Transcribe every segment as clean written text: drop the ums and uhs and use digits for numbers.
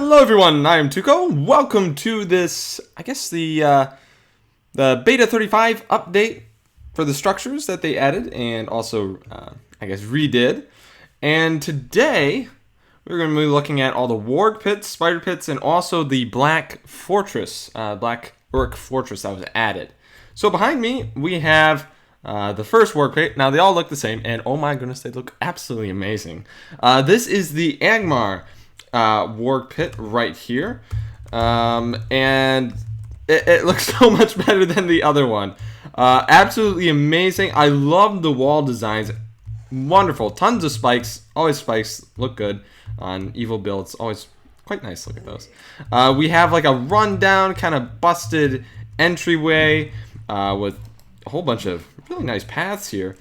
Hello everyone, I am Tuco. Welcome to this, I guess the Beta 35 update for the structures that they added and also, I guess, redid. And today, we're going to be looking at all the Work Pits, Spider Pits, and also the Black Fortress, Black Work Fortress that was added. So behind me, we have the first Work Pit. Now, they all look the same, and oh my goodness, they look absolutely amazing. This is the Angmar Work Pit right here, and it looks so much better than the other one. Absolutely amazing. I love the wall designs. Wonderful. Tons of spikes. Always spikes look good on evil builds. Always quite nice. Look at those. We have like a rundown kind of busted entryway with a whole bunch of really nice paths here.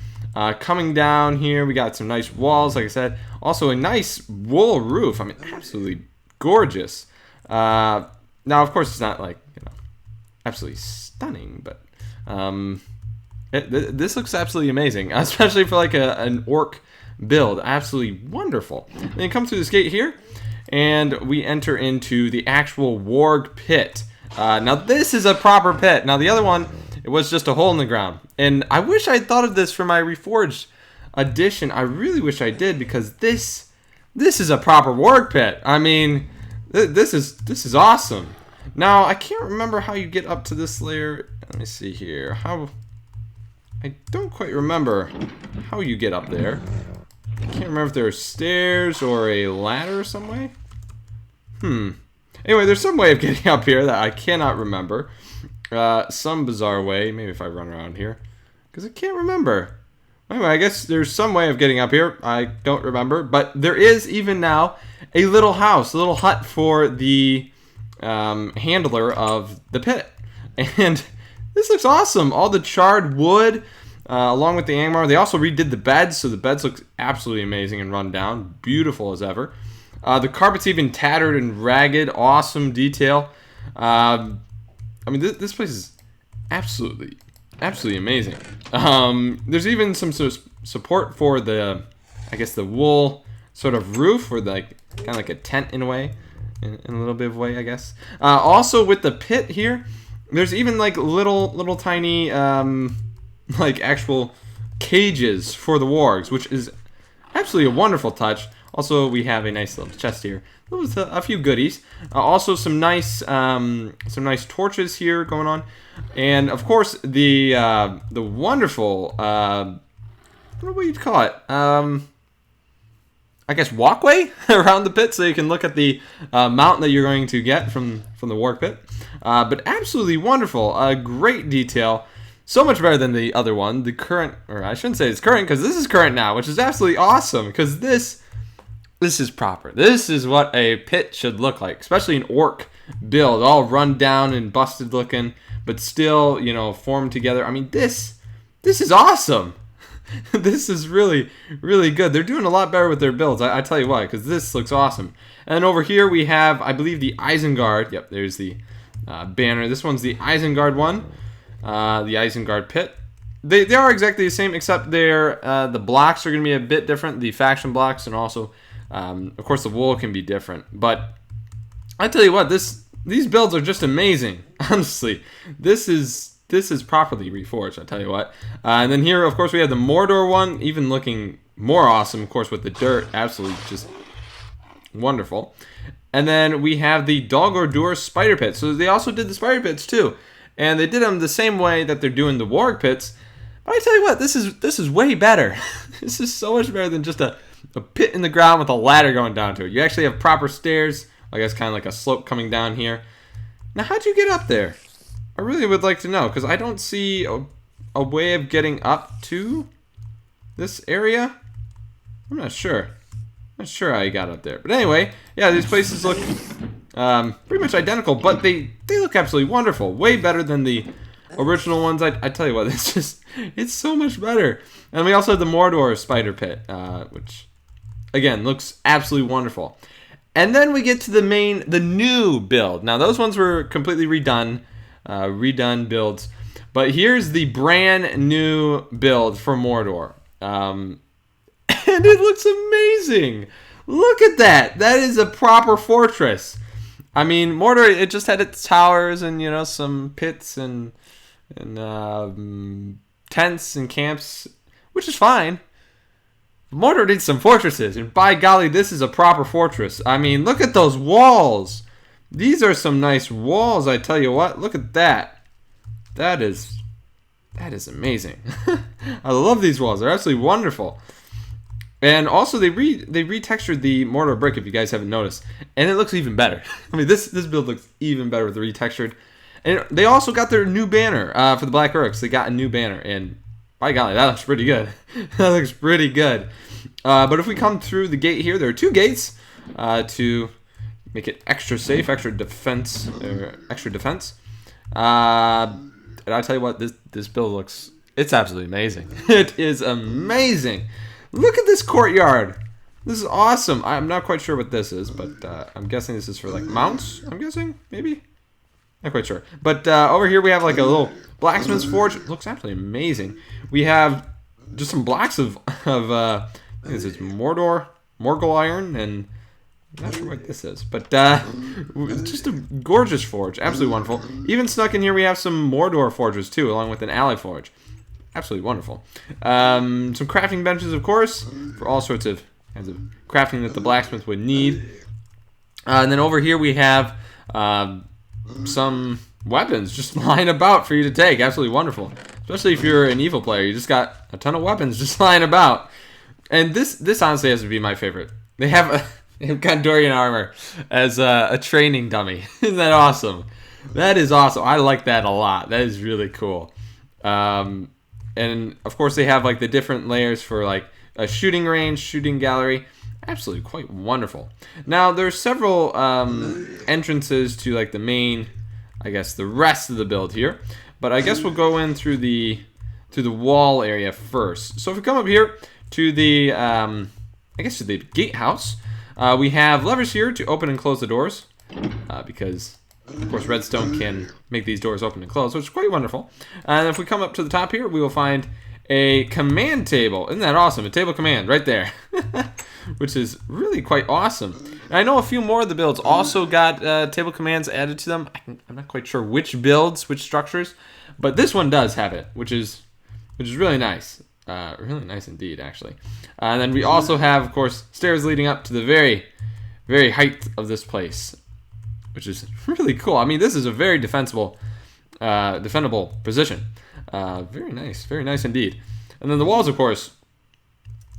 Coming down here, we got some nice walls, like I said. Also a nice wool roof. I mean, absolutely gorgeous. Now, of course, it's not like, absolutely stunning, but this looks absolutely amazing, especially for like an orc build. Absolutely wonderful. Then you come through this gate here, and we enter into the actual Work Pit. Now, this is a proper pit. Now, the other one, it was just a hole in the ground. And I wish I'd thought of this for my Reforged edition. I really wish I did, because this is a proper Work Pit. I mean, this is awesome. Now, I can't remember how you get up to this layer. Let me see here. I don't quite remember how you get up there. I can't remember if there are stairs or a ladder some way. Anyway, there's some way of getting up here that I cannot remember. Some bizarre way. Maybe if I run around here, because I can't remember. Anyway, I guess there's some way of getting up here. I don't remember, but there is even now a little house, a little hut for the handler of the pit. And this looks awesome. All the charred wood, along with the Angmar. They also redid the beds, so the beds look absolutely amazing and run down. Beautiful as ever. The carpet's even tattered and ragged. Awesome detail. I mean, this place is absolutely amazing. There's even some sort of support for the, I guess, the wool sort of roof, or like kind of like a tent in a way, in a little bit of a way, I guess. Also with the pit here, there's even like little tiny like actual cages for the wargs, which is absolutely a wonderful touch. Also, we have a nice little chest here with a few goodies. Also, some nice torches here going on, and of course the wonderful I don't know what you'd call it. I guess walkway around the pit, so you can look at the mountain that you're going to get from the Work Pit. But absolutely wonderful. Great detail. So much better than the other one. The current, or I shouldn't say it's current, because this is current now, which is absolutely awesome. Because this is proper. This is what a pit should look like, especially an orc build, all run down and busted looking, but still, formed together. I mean, this is awesome. This is really good. They're doing a lot better with their builds. I tell you why, because this looks awesome. And over here we have, I believe, the Isengard. Yep, there's the banner. This one's the Isengard one, the Isengard pit. They are exactly the same, except the blocks are going to be a bit different. The faction blocks, and also, of course, the wool can be different. But I tell you what, these builds are just amazing. Honestly, this is properly reforged. I tell you what. And then here, of course, we have the Mordor one, even looking more awesome. Of course, with the dirt, absolutely just wonderful. And then we have the Dol Spider Pit. So they also did the Spider Pits too, and they did them the same way that they're doing the Work Pits. But I tell you what, this is way better. This is so much better than just a pit in the ground with a ladder going down to it. You actually have proper stairs. I guess kind of like a slope coming down here. Now, how'd you get up there? I really would like to know, because I don't see a way of getting up to this area. I'm not sure. Not sure how you got up there. But anyway, yeah, these places look pretty much identical, but they look absolutely wonderful. Way better than the original ones. I tell you what, it's so much better. And we also have the Mordor Spider Pit, which, again, looks absolutely wonderful. And then we get to the new build. Now, those ones were completely redone builds. But here's the brand new build for Mordor. And it looks amazing. Look at that. That is a proper fortress. I mean, Mordor, it just had its towers and, you know, some pits and tents and camps, which is fine. Mordor needs some fortresses, and by golly, this is a proper fortress. I mean, look at those walls. These are some nice walls, I tell you what. Look at that. That is amazing. I love these walls. They're absolutely wonderful. And also, they retextured the Mordor brick, if you guys haven't noticed, and it looks even better. I mean, this build looks even better with the retextured. And they also got their new banner for the Black Orcs. They got a new banner, and by golly, that looks pretty good. That looks pretty good. But if we come through the gate here, there are 2 gates to make it extra safe, extra defense. And I tell you what, this build looks, it's absolutely amazing. It is amazing. Look at this courtyard. This is awesome. I'm not quite sure what this is, but I'm guessing this is for like mounts. I'm guessing, maybe. Not quite sure. But over here we have like a little blacksmith's forge. It looks absolutely amazing. We have just some blocks of I think this is Morgul iron, and I'm not sure what this is, but just a gorgeous forge, absolutely wonderful. Even snuck in here, we have some Mordor forges too, along with an ally forge. Absolutely wonderful. Some crafting benches, of course, for all sorts of kinds of crafting that the blacksmith would need. And then over here we have some weapons just lying about for you to take. Absolutely wonderful. Especially if you're an evil player, you just got a ton of weapons just lying about. And this honestly has to be my favorite. They have Gondorian armor as a training dummy. Isn't that awesome? That is awesome. I like that a lot. That is really cool. And of course they have like the different layers for like a shooting range, shooting gallery. Absolutely quite wonderful. Now there's several entrances to like the main, I guess the rest of the build here. But I guess we'll go in through the wall area first. So if we come up here to the to the gatehouse, we have levers here to open and close the doors, because of course redstone can make these doors open and close, which is quite wonderful. And if we come up to the top here, we will find a command table. Isn't that awesome? A table command right there, which is really quite awesome. And I know a few more of the builds also got table commands added to them. I'm not quite sure which builds, which structures, but this one does have it, which is really nice. Really nice indeed, actually. And then we also have, of course, stairs leading up to the very, very height of this place, which is really cool. I mean, this is a very defendable position. Very nice indeed. And then the walls, of course,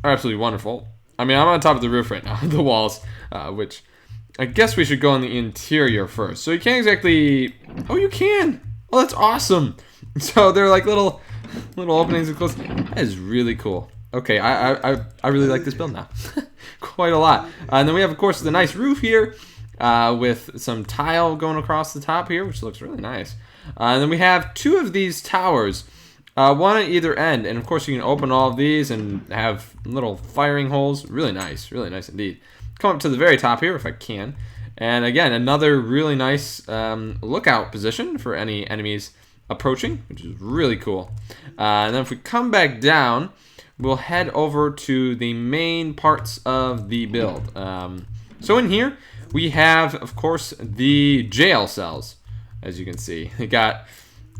are absolutely wonderful. I mean, I'm on top of the roof right now, the walls, which I guess we should go on the interior first. So you can't exactly... Oh, you can! Oh, that's awesome! So they're like little openings and close. That is really cool. Okay, I really like this build now. Quite a lot. And then we have, of course, the nice roof here with some tile going across the top here, which looks really nice. And then we have 2 of these towers, one at either end. And, of course, you can open all of these and have little firing holes. Really nice indeed. Come up to the very top here if I can. And, again, another really nice lookout position for any enemies approaching, which is really cool. And then if we come back down, we'll head over to the main parts of the build. So in here, we have, of course, the jail cells, as you can see. We got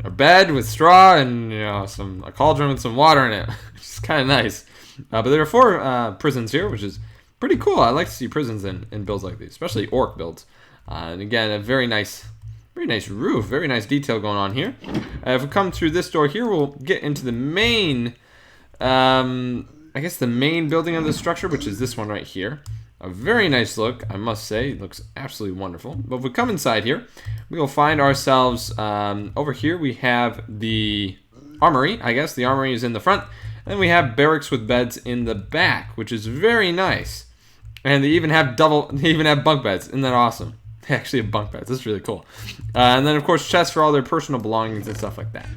a bed with straw and a cauldron with some water in it, which is kind of nice. But there are 4 prisons here, which is pretty cool. I like to see prisons in builds like these, especially orc builds. And again, a very nice roof, very nice detail going on here. If we come through this door here, we'll get into the main, I guess the main building of the structure, which is this one right here. A very nice look, I must say. It looks absolutely wonderful. But if we come inside here, we will find ourselves, over here we have the armory. I guess the armory is in the front. And we have barracks with beds in the back, which is very nice. And they even have bunk beds. Isn't that awesome? They actually have bunk beds. That's really cool. And then, of course, chests for all their personal belongings and stuff like that.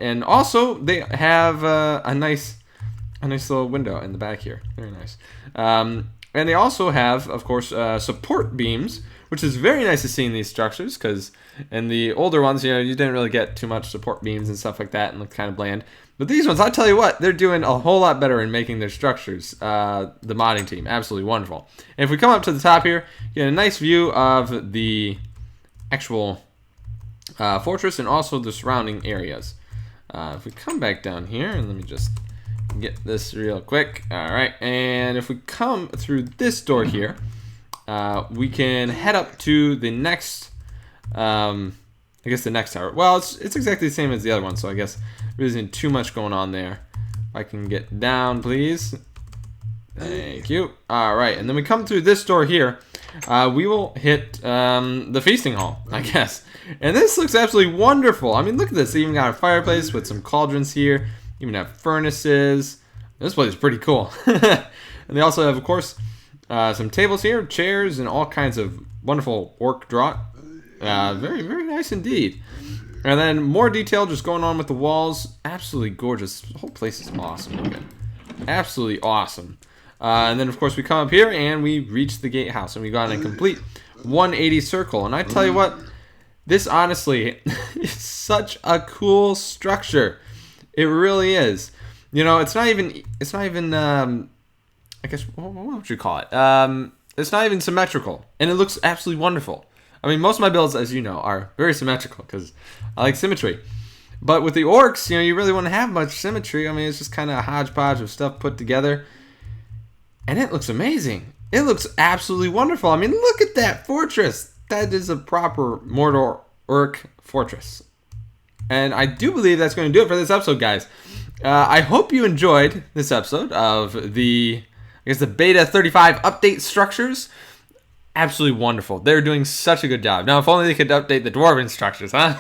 And also, they have a nice little window in the back here. Very nice. And they also have, of course, support beams, which is very nice to see in these structures, because in the older ones, you didn't really get too much support beams and stuff like that, and looked kind of bland. But these ones, I tell you what, they're doing a whole lot better in making their structures. The modding team, absolutely wonderful. And if we come up to the top here, you get a nice view of the actual fortress and also the surrounding areas. If we come back down here, and let me just get this real quick. All right, and if we come through this door here, we can head up to the next, I guess the next tower. Well, it's exactly the same as the other one, so I guess there isn't too much going on there. If I can get down, please. Thank you. All right, and then we come through this door here. We will hit the feasting hall, I guess. And this looks absolutely wonderful. I mean, look at this. They even got a fireplace with some cauldrons here. Even have furnaces. This place is pretty cool. And they also have, of course, some tables here, chairs, and all kinds of wonderful orc draught. Very, very nice indeed. And then more detail just going on with the walls. Absolutely gorgeous. The whole place is awesome looking. Absolutely awesome. And then, of course, we come up here and we reach the gatehouse. And we got a complete 180 circle. And I tell you what, this honestly is such a cool structure. It really is. You know, it's not even I guess, what would you call it? It's not even symmetrical. And it looks absolutely wonderful. I mean, most of my builds, as you know, are very symmetrical because I like symmetry. But with the orcs, you know, you really wouldn't have much symmetry. I mean, it's just kind of a hodgepodge of stuff put together. And it looks amazing. It looks absolutely wonderful. I mean, look at that fortress. That is a proper Mordor orc fortress. And I do believe that's going to do it for this episode, guys. I hope you enjoyed this episode of the beta 35 update structures. Absolutely wonderful. They're doing such a good job. Now, if only they could update the dwarven structures, huh?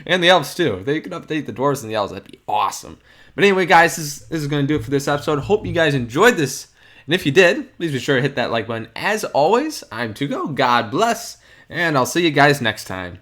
And the elves, too. If they could update the dwarves and the elves, that'd be awesome. But anyway, guys, this is going to do it for this episode. Hope you guys enjoyed this. And if you did, please be sure to hit that like button. As always, I'm Tuco. God bless. And I'll see you guys next time.